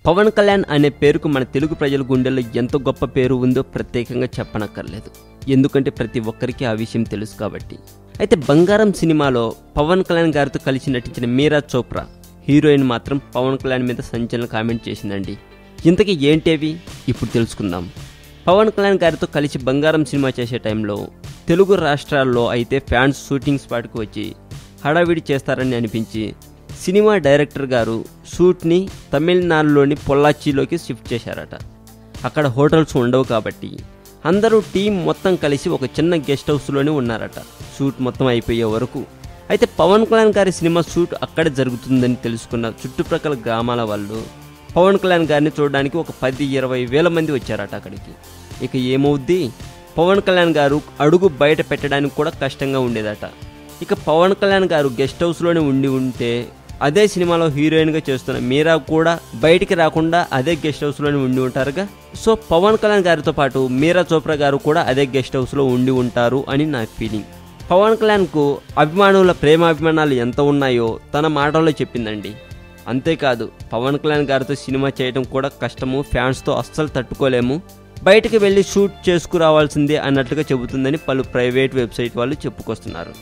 పవన్ కళ్యాణ్ అనే పేరుకు మన తెలుగు ప్రజల గుండెల్లో ఎంత గొప్ప పేరు ఉందో ప్రత్యేకంగా చెప్పనక్కర్లేదు. ఎందుకంటే ప్రతి ఒక్కరికి ఆ విషయం తెలుసు కాబట్టి. అయితే బంగారం సినిమాలో పవన్ కళ్యాణ్ గారితో కలిసి నటించిన మీరా చోప్రా హీరోయిన్ మాత్రం పవన్ కళ్యాణ్ మీద సంచలన కామెంట్ చేసిందండి. ఇంతకీ ఏంటేవి ఇప్పుడు తెలుసుకుందాం. పవన్ కళ్యాణ్ గారితో కలిసి బంగారం సినిమా చేసే టైంలో తెలుగు రాష్ట్రాల్లో అయితే ఫ్యాన్స్ షూటింగ్ స్పాట్కి వచ్చి హడావిడి చేస్తారని అనిపించి సినిమా డైరెక్టర్ గారు షూట్ని తమిళనాడులోని పొల్లాచ్చిలోకి షిఫ్ట్ చేశారట. అక్కడ హోటల్స్ ఉండవు కాబట్టి అందరూ టీం మొత్తం కలిసి ఒక చిన్న గెస్ట్ హౌస్లోనే ఉన్నారట షూట్ మొత్తం అయిపోయే వరకు. అయితే పవన్ కళ్యాణ్ గారి సినిమా షూట్ అక్కడే జరుగుతుందని తెలుసుకున్న చుట్టుప్రక్కల గ్రామాల వాళ్ళు పవన్ కళ్యాణ్ గారిని చూడడానికి ఒక 10-20 వేల మంది వచ్చారట అక్కడికి. ఇక ఏమవుద్ది, పవన్ కళ్యాణ్ గారు అడుగు బయట పెట్టడానికి కూడా కష్టంగా ఉండేదట. ఇక పవన్ కళ్యాణ్ గారు గెస్ట్ హౌస్లోనే ఉంటే అదే సినిమాలో హీరోయిన్గా చేస్తున్న మీరా కూడా బయటికి రాకుండా అదే గెస్ట్ హౌస్లోనే ఉండి ఉంటారుగా. సో పవన్ కళ్యాణ్ గారితో పాటు మీరా చోప్రా గారు కూడా అదే గెస్ట్ హౌస్లో ఉండి ఉంటారు అని నా ఫీలింగ్. పవన్ కళ్యాణ్కు అభిమానుల ప్రేమాభిమానాలు ఎంత ఉన్నాయో తన మాటల్లో చెప్పిందండి. అంతేకాదు పవన్ కళ్యాణ్ గారితో సినిమా చేయడం కూడా కష్టము, ఫ్యాన్స్తో అస్సలు తట్టుకోలేము, బయటికి వెళ్ళి షూట్ చేసుకురావాల్సిందే అన్నట్లుగా చెబుతుందని పలు ప్రైవేట్ వెబ్సైట్ వాళ్ళు చెప్పుకొస్తున్నారు.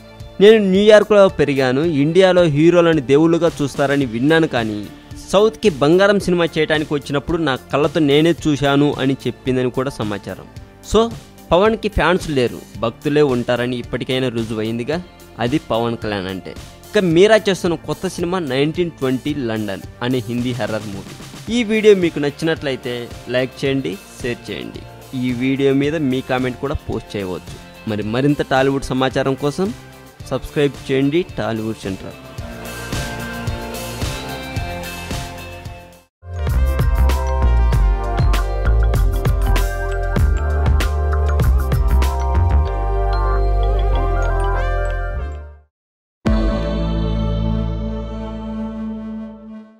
నేను న్యూయార్క్లో పెరిగాను, ఇండియాలో హీరోలను దేవుళ్ళుగా చూస్తారని విన్నాను, కానీ సౌత్కి బంగారం సినిమా చేయడానికి వచ్చినప్పుడు నా కళ్ళతో నేనే చూశాను అని చెప్పిందని కూడా సమాచారం. సో పవన్కి ఫ్యాన్స్ లేరు, భక్తులే ఉంటారని ఇప్పటికైనా రుజువైందిగా. అది పవన్ కళ్యాణ్ అంటే. ఇక మీరా చేస్తున్న కొత్త సినిమా 1920 లండన్ అనే హిందీ హర్రర్ మూవీ. ఈ వీడియో మీకు నచ్చినట్లయితే లైక్ చేయండి, షేర్ చేయండి. ఈ వీడియో మీద మీ కామెంట్ కూడా పోస్ట్ చేయవచ్చు. మరింత టాలీవుడ్ సమాచారం కోసం సబ్స్క్రైబ్ చేయండి టాలీవుడ్ సెంట్రల్.